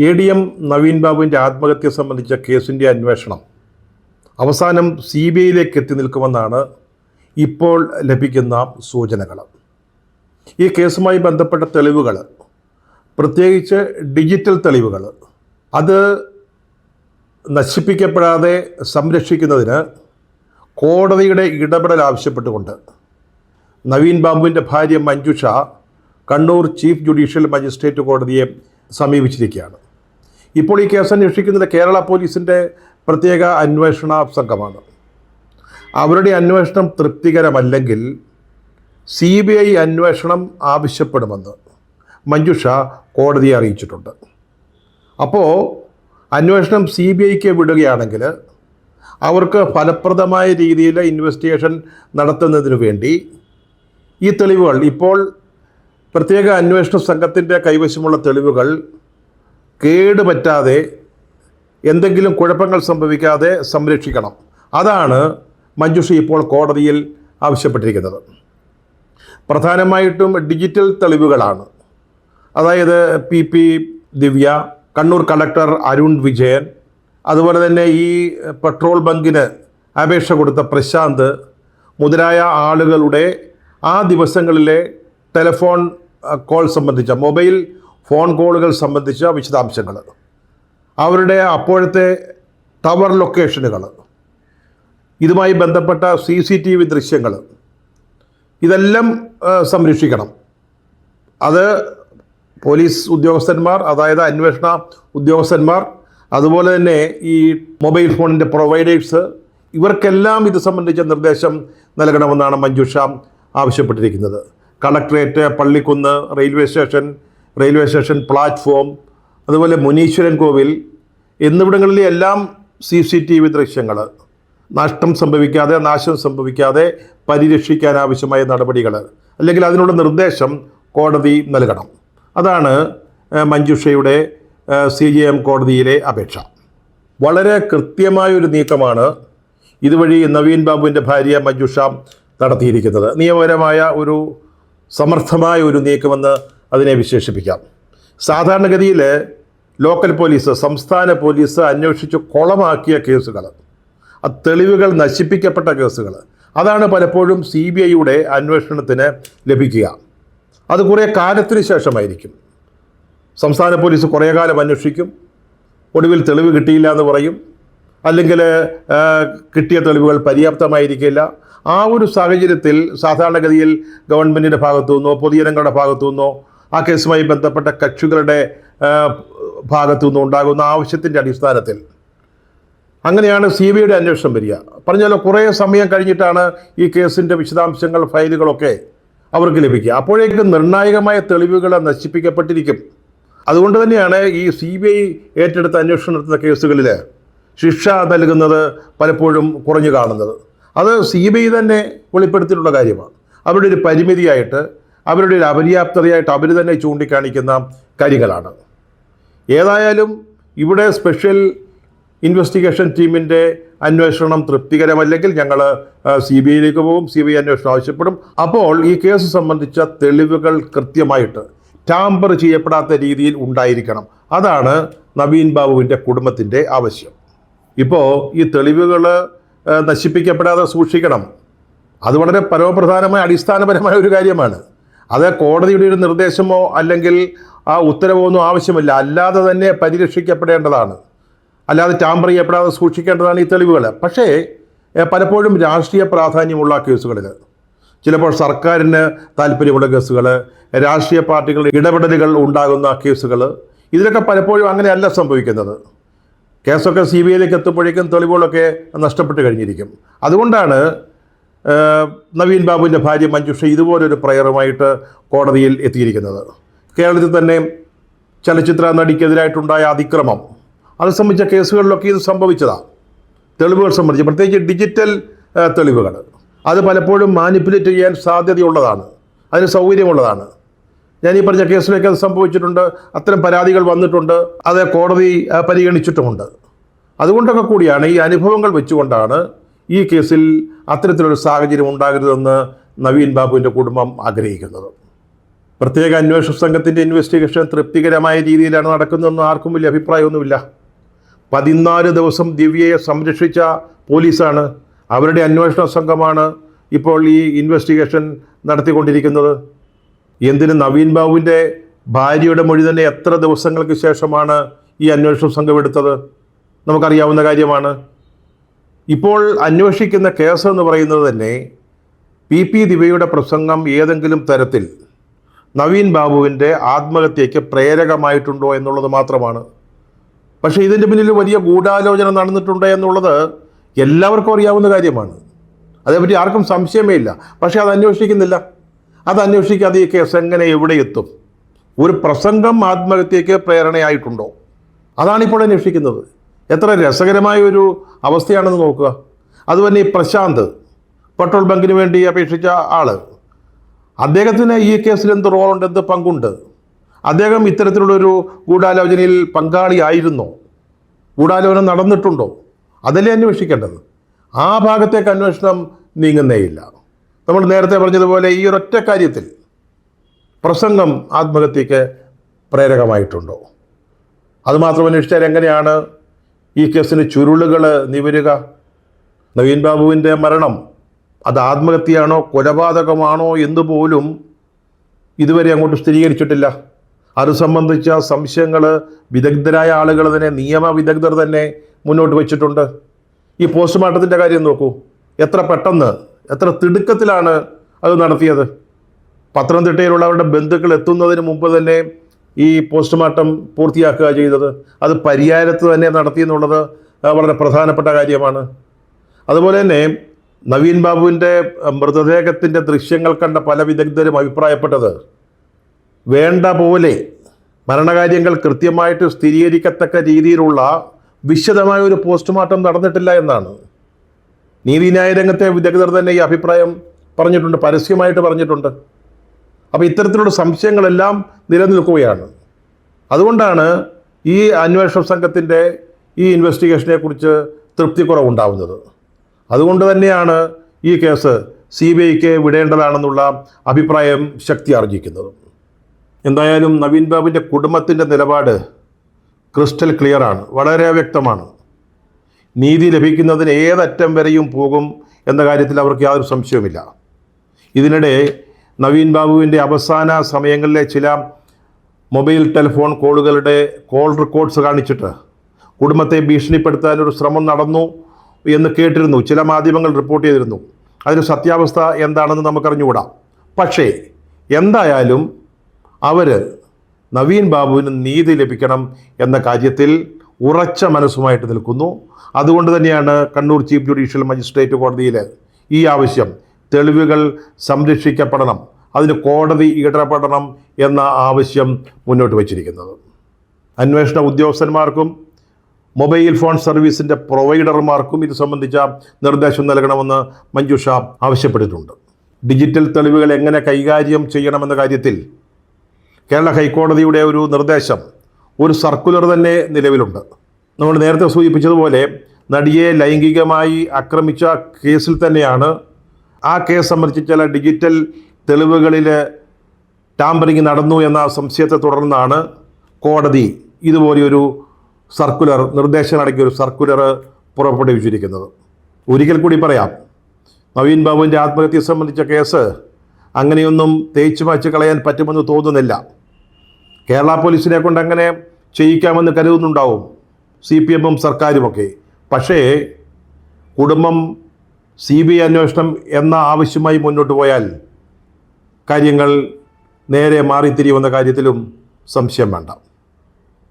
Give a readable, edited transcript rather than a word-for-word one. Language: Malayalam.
ADM നവീൻ ബാബുവിൻ്റെ ആത്മഹത്യ സംബന്ധിച്ച കേസിൻ്റെ അന്വേഷണം അവസാനം CBIയിലേക്ക് എത്തി നിൽക്കുമെന്നാണ് ഇപ്പോൾ ലഭിക്കുന്ന സൂചനകൾ. ഈ കേസുമായി ബന്ധപ്പെട്ട തെളിവുകൾ, പ്രത്യേകിച്ച് ഡിജിറ്റൽ തെളിവുകൾ, അത് നശിപ്പിക്കപ്പെടാതെ സംരക്ഷിക്കുന്നതിന് കോടതിയുടെ ഇടപെടൽ ആവശ്യപ്പെട്ടുകൊണ്ട് നവീൻ ബാബുവിൻ്റെ ഭാര്യ Manjusha Kannur chief judicial magistrate കോടതിയെ സമീപിച്ചിരിക്കുകയാണ്. ഇപ്പോൾ ഈ കേസ് അന്വേഷിക്കുന്നത് കേരള പോലീസിൻ്റെ പ്രത്യേക അന്വേഷണ സംഘമാണ്. അവരുടെ അന്വേഷണം തൃപ്തികരമല്ലെങ്കിൽ CBI അന്വേഷണം ആവശ്യപ്പെടുമെന്ന് മഞ്ജുഷ കോടതിയെ അറിയിച്ചിട്ടുണ്ട്. അപ്പോൾ അന്വേഷണം CBIക്ക് വിടുകയാണെങ്കിൽ അവർക്ക് ഫലപ്രദമായ രീതിയിൽ ഇൻവെസ്റ്റിഗേഷൻ നടത്തുന്നതിന് വേണ്ടി ഈ തെളിവുകൾ, ഇപ്പോൾ പ്രത്യേക അന്വേഷണ സംഘത്തിൻ്റെ കൈവശമുള്ള തെളിവുകൾ കേടുപറ്റാതെ, എന്തെങ്കിലും കുഴപ്പങ്ങൾ സംഭവിക്കാതെ സംരക്ഷിക്കണം. അതാണ് മഞ്ജുഷ ഇപ്പോൾ കോടതിയിൽ ആവശ്യപ്പെട്ടിരിക്കുന്നത്. പ്രധാനമായിട്ടും ഡിജിറ്റൽ തെളിവുകളാണ്. അതായത് PP ദിവ്യ, കണ്ണൂർ കളക്ടർ അരുൺ വിജയൻ, അതുപോലെ തന്നെ ഈ പെട്രോൾ ബങ്കിന് അപേക്ഷ കൊടുത്ത പ്രശാന്ത് മുതലായ ആളുകളുടെ ആ ദിവസങ്ങളിലെ ടെലിഫോൺ കോൾ സംബന്ധിച്ച, മൊബൈൽ ഫോൺ കോളുകൾ സംബന്ധിച്ച വിശദാംശങ്ങൾ, അവരുടെ അപ്പോഴത്തെ ടവർ ലൊക്കേഷനുകൾ, ഇതുമായി ബന്ധപ്പെട്ട CCTV ദൃശ്യങ്ങൾ, ഇതെല്ലാം സംരക്ഷിക്കണം. അത് പോലീസ് ഉദ്യോഗസ്ഥന്മാർ, അതായത് അന്വേഷണ ഉദ്യോഗസ്ഥന്മാർ, അതുപോലെ തന്നെ ഈ മൊബൈൽ ഫോണിൻ്റെ പ്രൊവൈഡേഴ്സ്, ഇവർക്കെല്ലാം ഇത് സംബന്ധിച്ച നിർദ്ദേശം നൽകണമെന്നാണ് മഞ്ജുഷ ആവശ്യപ്പെട്ടിരിക്കുന്നത്. Collectorate, Pallikkunnu, railway station platform, അതുപോലെ മുനീശ്വരൻ കോവിൽ എന്നിവിടങ്ങളിലെ എല്ലാം CCTV ദൃശ്യങ്ങൾ നഷ്ടം സംഭവിക്കാതെ, നാശം സംഭവിക്കാതെ പരിരക്ഷിക്കാൻ ആവശ്യമായ നടപടികൾ, അല്ലെങ്കിൽ അതിനുള്ള നിർദ്ദേശം കോടതി നൽകണം. അതാണ് മഞ്ജുഷയുടെ CJM കോടതിയിലെ അപേക്ഷ. വളരെ കൃത്യമായൊരു നീക്കമാണ് ഇതുവഴി നവീൻ ബാബുവിൻ്റെ ഭാര്യ മഞ്ജുഷ നടത്തിയിരിക്കുന്നത്. നിയമപരമായ ഒരു സമർത്ഥമായ ഒരു നീക്കമെന്ന് അതിനെ വിശേഷിപ്പിക്കാം. സാധാരണഗതിയിൽ ലോക്കൽ പോലീസ്, സംസ്ഥാന പോലീസ് അന്വേഷിച്ച് കുളമാക്കിയ കേസുകൾ, തെളിവുകൾ നശിപ്പിക്കപ്പെട്ട കേസുകൾ, അതാണ് പലപ്പോഴും CBIയുടെ അന്വേഷണത്തിന് ലഭിക്കുക. അത് കുറേ കാലത്തിന് ശേഷമായിരിക്കും. സംസ്ഥാന പോലീസ് കുറേ കാലം അന്വേഷിക്കും, ഒടുവിൽ തെളിവ് കിട്ടിയില്ല എന്ന് പറയും, അല്ലെങ്കിൽ കിട്ടിയ തെളിവുകൾ പര്യാപ്തമായിരിക്കില്ല. ആ ഒരു സാഹചര്യത്തിൽ സാധാരണഗതിയിൽ ഗവൺമെൻറ്റിൻ്റെ ഭാഗത്തു നിന്നോ പൊതുജനങ്ങളുടെ ഭാഗത്തു നിന്നോ ആ കേസുമായി ബന്ധപ്പെട്ട കക്ഷികളുടെ ഭാഗത്തു നിന്നോ ഉണ്ടാകുന്ന ആവശ്യത്തിൻ്റെ അടിസ്ഥാനത്തിൽ അങ്ങനെയാണ് CBIയുടെ അന്വേഷണം വരിക. പറഞ്ഞാലോ, കുറേ സമയം കഴിഞ്ഞിട്ടാണ് ഈ കേസിൻ്റെ വിശദാംശങ്ങൾ, ഫയലുകളൊക്കെ അവർക്ക് ലഭിക്കുക. അപ്പോഴേക്കും നിർണായകമായ തെളിവുകൾ നശിപ്പിക്കപ്പെട്ടിരിക്കും. അതുകൊണ്ട് തന്നെയാണ് ഈ CBI ഏറ്റെടുത്ത അന്വേഷണം നടത്തുന്ന കേസുകളിൽ ശിക്ഷ നൽകുന്നത് പലപ്പോഴും കുറഞ്ഞു കാണുന്നത്. അത് CBI തന്നെ വെളിപ്പെടുത്തിയിട്ടുള്ള കാര്യമാണ്. അവരുടെ ഒരു പരിമിതിയായിട്ട്, അവരുടെ ഒരു അപര്യാപ്തതയായിട്ട് അവർ തന്നെ ചൂണ്ടിക്കാണിക്കുന്ന കാര്യങ്ങളാണ്. ഏതായാലും ഇവിടെ സ്പെഷ്യൽ ഇൻവെസ്റ്റിഗേഷൻ ടീമിൻ്റെ അന്വേഷണം തൃപ്തികരമല്ലെങ്കിൽ ഞങ്ങൾ CBIയിലേക്ക് പോകും, CBI അന്വേഷണം ആവശ്യപ്പെടും. അപ്പോൾ ഈ കേസ് സംബന്ധിച്ച തെളിവുകൾ കൃത്യമായിട്ട് ടാമ്പർ ചെയ്യപ്പെടാത്ത രീതിയിൽ ഉണ്ടായിരിക്കണം. അതാണ് നവീൻ ബാബുവിൻ്റെ കുടുംബത്തിൻ്റെ ആവശ്യം. ഇപ്പോൾ ഈ തെളിവുകൾ നശിപ്പിക്കപ്പെടാതെ സൂക്ഷിക്കണം. അത് വളരെ പരമപ്രധാനമായ, അടിസ്ഥാനപരമായ ഒരു കാര്യമാണ്. അത് കോടതിയുടെ ഒരു നിർദ്ദേശമോ അല്ലെങ്കിൽ ആ ഉത്തരവോ ഒന്നും ആവശ്യമില്ല. അല്ലാതെ തന്നെ പരിരക്ഷിക്കപ്പെടേണ്ടതാണ്. അല്ലാതെ ടാമ്പർ ചെയ്യപ്പെടാതെ സൂക്ഷിക്കേണ്ടതാണ് ഈ തെളിവുകൾ. പക്ഷേ പലപ്പോഴും രാഷ്ട്രീയ പ്രാധാന്യമുള്ള കേസുകളിൽ, ചിലപ്പോൾ സർക്കാരിന് താല്പര്യമുള്ള കേസുകൾ, രാഷ്ട്രീയ പാർട്ടികളുടെ ഇടപെടലുകൾ ഉണ്ടാകുന്ന കേസുകൾ, ഇതിലൊക്കെ പലപ്പോഴും അങ്ങനെയല്ല സംഭവിക്കുന്നത്. കേസൊക്കെ CBIയിലേക്ക് എത്തുമ്പോഴേക്കും തെളിവുകളൊക്കെ നഷ്ടപ്പെട്ട് കഴിഞ്ഞിരിക്കും. അതുകൊണ്ടാണ് നവീൻ ബാബുവിൻ്റെ ഭാര്യ മഞ്ജുഷ ഇതുപോലൊരു പ്രയറുമായിട്ട് കോടതിയിൽ എത്തിയിരിക്കുന്നത്. കേരളത്തിൽ തന്നെ ചലച്ചിത്ര നടിക്കെതിരായിട്ടുണ്ടായ അതിക്രമം, അത് സംബന്ധിച്ച കേസുകളിലൊക്കെ ഇത് സംഭവിച്ചതാണ്. തെളിവുകൾ സംബന്ധിച്ച്, പ്രത്യേകിച്ച് ഡിജിറ്റൽ തെളിവുകൾ, അത് പലപ്പോഴും മാനിപ്പുലേറ്റ് ചെയ്യാൻ സാധ്യതയുള്ളതാണ്, അതിന് സൗകര്യമുള്ളതാണ്. ഞാൻ ഈ പറഞ്ഞ കേസിലേക്ക് അത് സംഭവിച്ചിട്ടുണ്ട്. അത്തരം പരാതികൾ വന്നിട്ടുണ്ട്, അത് കോടതി പരിഗണിച്ചിട്ടുമുണ്ട്. അതുകൊണ്ടൊക്കെ കൂടിയാണ്, ഈ അനുഭവങ്ങൾ വെച്ചുകൊണ്ടാണ് ഈ കേസിൽ അത്തരത്തിലൊരു സാഹചര്യം ഉണ്ടാകരുതെന്ന് നവീൻ ബാബുവിൻ്റെ കുടുംബം ആഗ്രഹിക്കുന്നത്. പ്രത്യേക അന്വേഷണ സംഘത്തിൻ്റെ ഇൻവെസ്റ്റിഗേഷൻ തൃപ്തികരമായ രീതിയിലാണ് നടക്കുന്നതെന്ന് ആർക്കും വലിയ അഭിപ്രായമൊന്നുമില്ല. 14 ദിവസം ദിവ്യയെ സംരക്ഷിച്ച പോലീസാണ്, അവരുടെ അന്വേഷണ സംഘമാണ് ഇപ്പോൾ ഈ ഇൻവെസ്റ്റിഗേഷൻ നടത്തിക്കൊണ്ടിരിക്കുന്നത്. എന്തിന് നവീൻ ബാബുവിൻ്റെ ഭാര്യയുടെ മൊഴി തന്നെ എത്ര ദിവസങ്ങൾക്ക് ശേഷമാണ് ഈ അന്വേഷണ സംഘം എടുത്തത്? നമുക്കറിയാവുന്ന കാര്യമാണ്. ഇപ്പോൾ അന്വേഷിക്കുന്ന കേസ് എന്ന് പറയുന്നത് തന്നെ PP ദിവ്യയുടെ പ്രസംഗം ഏതെങ്കിലും തരത്തിൽ നവീൻ ബാബുവിൻ്റെ ആത്മഹത്യയ്ക്ക് പ്രേരകമായിട്ടുണ്ടോ എന്നുള്ളത് മാത്രമാണ്. പക്ഷേ ഇതിൻ്റെ പിന്നിൽ വലിയ ഗൂഢാലോചന നടന്നിട്ടുണ്ട് എന്നുള്ളത് എല്ലാവർക്കും അറിയാവുന്ന കാര്യമാണ്. അതേപറ്റി ആർക്കും സംശയമേ ഇല്ല. പക്ഷേ അത് അന്വേഷിക്കുന്നില്ല. അത് അന്വേഷിക്കാതെ ഈ കേസ് എങ്ങനെ എവിടെ എത്തും? ഒരു പ്രസംഗം ആത്മഹത്യയ്ക്ക് പ്രേരണയായിട്ടുണ്ടോ? അതാണിപ്പോൾ അന്വേഷിക്കുന്നത്. എത്ര രസകരമായ ഒരു അവസ്ഥയാണെന്ന് നോക്കുക. അതുപോലെ ഈ പ്രശാന്ത്, പെട്രോൾ ബങ്കിന് വേണ്ടി അപേക്ഷിച്ച ആൾ, അദ്ദേഹത്തിന് ഈ കേസിൽ എന്ത് റോളുണ്ട്, എന്ത് പങ്കുണ്ട്? അദ്ദേഹം ഇത്തരത്തിലുള്ളൊരു ഗൂഢാലോചനയിൽ പങ്കാളിയായിരുന്നോ? ഗൂഢാലോചന നടന്നിട്ടുണ്ടോ? അതല്ലേ അന്വേഷിക്കേണ്ടത്. ആ ഭാഗത്തേക്ക് അന്വേഷണം നീങ്ങുന്നേയില്ല. നമ്മൾ നേരത്തെ പറഞ്ഞതുപോലെ ഈ ഒരൊറ്റ കാര്യത്തിൽ പ്രസംഗം ആത്മഹത്യയ്ക്ക് പ്രേരകമായിട്ടുണ്ടോ? അതുമാത്രം അന്വേഷിച്ചാൽ എങ്ങനെയാണ് ഈ കേസിന് ചുരുളുകൾ നിവരുക? നവീൻ ബാബുവിൻ്റെ മരണം അത് ആത്മഹത്യയാണോ കൊലപാതകമാണോ എന്ന് പോലും ഇതുവരെ അങ്ങോട്ട് സ്ഥിരീകരിച്ചിട്ടില്ല. അത് സംബന്ധിച്ച സംശയങ്ങൾ വിദഗ്ധരായ ആളുകൾ തന്നെ, നിയമ വിദഗ്ധർ തന്നെ മുന്നോട്ട് വച്ചിട്ടുണ്ട്. ഈ പോസ്റ്റ്മോർട്ടത്തിൻ്റെ കാര്യം നോക്കൂ, എത്ര പെട്ടെന്ന്, എത്ര തിടുക്കത്തിലാണ് അത് നടത്തിയത്. പത്തനംതിട്ടയിലുള്ള അവരുടെ ബന്ധുക്കൾ എത്തുന്നതിന് മുമ്പ് തന്നെ ഈ പോസ്റ്റ്മോർട്ടം പൂർത്തിയാക്കുക ചെയ്തത്. അത് പരിയാരത്ത് തന്നെ നടത്തിയെന്നുള്ളത് വളരെ പ്രധാനപ്പെട്ട കാര്യമാണ്. അതുപോലെ തന്നെ നവീൻ ബാബുവിൻ്റെ മൃതദേഹത്തിൻ്റെ ദൃശ്യങ്ങൾ കണ്ട പല വിദഗ്ധരും അഭിപ്രായപ്പെട്ടത് വേണ്ട പോലെ മരണകാര്യങ്ങൾ കൃത്യമായിട്ട് സ്ഥിരീകരിക്കത്തക്ക രീതിയിലുള്ള വിശദമായ ഒരു പോസ്റ്റ്മോർട്ടം നടന്നിട്ടില്ല എന്നാണ്. നീതിന്യായ രംഗത്തെ വിദഗ്ധർ തന്നെ ഈ അഭിപ്രായം പറഞ്ഞിട്ടുണ്ട്, പരസ്യമായിട്ട് പറഞ്ഞിട്ടുണ്ട്. അപ്പോൾ ഇത്തരത്തിലുള്ള സംശയങ്ങളെല്ലാം നിലനിൽക്കുകയാണ്. അതുകൊണ്ടാണ് ഈ അന്വേഷണ സംഘത്തിൻ്റെ ഈ ഇൻവെസ്റ്റിഗേഷനെ കുറിച്ച് തൃപ്തിക്കുറവുണ്ടാവുന്നത്. അതുകൊണ്ട് തന്നെയാണ് ഈ കേസ് CBIക്ക് വിടേണ്ടതാണെന്നുള്ള അഭിപ്രായം ശക്തി ആർജിക്കുന്നത്. എന്തായാലും നവീൻ ബാബുവിൻ്റെ കുടുംബത്തിൻ്റെ നിലപാട് ക്രിസ്റ്റൽ ക്ലിയറാണ്, വളരെ വ്യക്തമാണ്. നീതി ലഭിക്കുന്നതിന് ഏതറ്റം വരെയും പോകും എന്ന കാര്യത്തിൽ അവർക്ക് യാതൊരു സംശയവുമില്ല. ഇതിനിടെ നവീൻ ബാബുവിൻ്റെ അവസാന സമയങ്ങളിലെ ചില മൊബൈൽ ടെലിഫോൺ കോളുകളുടെ കോൾ റെക്കോർഡ്സ് കാണിച്ചിട്ട് കുടുംബത്തെ ഭീഷണിപ്പെടുത്താനൊരു ശ്രമം നടന്നു എന്ന് കേട്ടിരുന്നു. ചില മാധ്യമങ്ങൾ റിപ്പോർട്ട് ചെയ്തിരുന്നു. അതിന് സത്യാവസ്ഥ എന്താണെന്ന് നമുക്കറിഞ്ഞുകൂടാ. പക്ഷേ എന്തായാലും അവർ നവീൻ ബാബുവിന് നീതി ലഭിക്കണം എന്ന കാര്യത്തിൽ ഉറച്ച മനസ്സുമായിട്ട് നിൽക്കുന്നു. അതുകൊണ്ട് തന്നെയാണ് കണ്ണൂർ ചീഫ് ജുഡീഷ്യൽ മജിസ്ട്രേറ്റ് കോടതിയിൽ ഈ ആവശ്യം, തെളിവുകൾ സംരക്ഷിക്കപ്പെടണം, അതിന് കോടതി ഇടപെടണം എന്ന ആവശ്യം മുന്നോട്ട് വച്ചിരിക്കുന്നത്. അന്വേഷണ ഉദ്യോഗസ്ഥന്മാർക്കും മൊബൈൽ ഫോൺ സർവീസിൻ്റെ പ്രൊവൈഡർമാർക്കും ഇത് സംബന്ധിച്ച നിർദ്ദേശം നൽകണമെന്ന് മഞ്ജുഷ ആവശ്യപ്പെട്ടിട്ടുണ്ട്. ഡിജിറ്റൽ തെളിവുകൾ എങ്ങനെ കൈകാര്യം ചെയ്യണമെന്ന കാര്യത്തിൽ കേരള ഹൈക്കോടതിയുടെ ഒരു നിർദ്ദേശം, ഒരു സർക്കുലർ തന്നെ നിലവിലുണ്ട്. നമ്മൾ നേരത്തെ സൂചിപ്പിച്ചതുപോലെ നടിയെ ലൈംഗികമായി ആക്രമിച്ച കേസിൽ തന്നെയാണ് ആ കേസ് സംബന്ധിച്ച് ചില ഡിജിറ്റൽ തെളിവുകളിൽ ടാമ്പറിങ് നടന്നു എന്ന സംശയത്തെ തുടർന്നാണ് കോടതി ഇതുപോലെയൊരു സർക്കുലർ, നിർദ്ദേശം അടങ്ങിയ ഒരു സർക്കുലർ പുറപ്പെടുവിച്ചിരിക്കുന്നത്. ഒരിക്കൽ കൂടി പറയാം, നവീൻ ബാബുവിൻ്റെ ആത്മഹത്യയെ സംബന്ധിച്ച കേസ് അങ്ങനെയൊന്നും തേച്ചു മാച്ച് കളയാൻ പറ്റുമെന്ന് തോന്നുന്നില്ല. കേരള പോലീസിനെ കൊണ്ട് അങ്ങനെ ചെയ്യിക്കാമെന്ന് കരുതുന്നുണ്ടാവും CPM സർക്കാരുമൊക്കെ. പക്ഷേ കുടുംബം CBI അന്വേഷണം എന്ന ആവശ്യമായി മുന്നോട്ട് പോയാൽ കാര്യങ്ങൾ നേരെ മാറിത്തിരിയുമെന്ന കാര്യത്തിലും സംശയം വേണ്ട.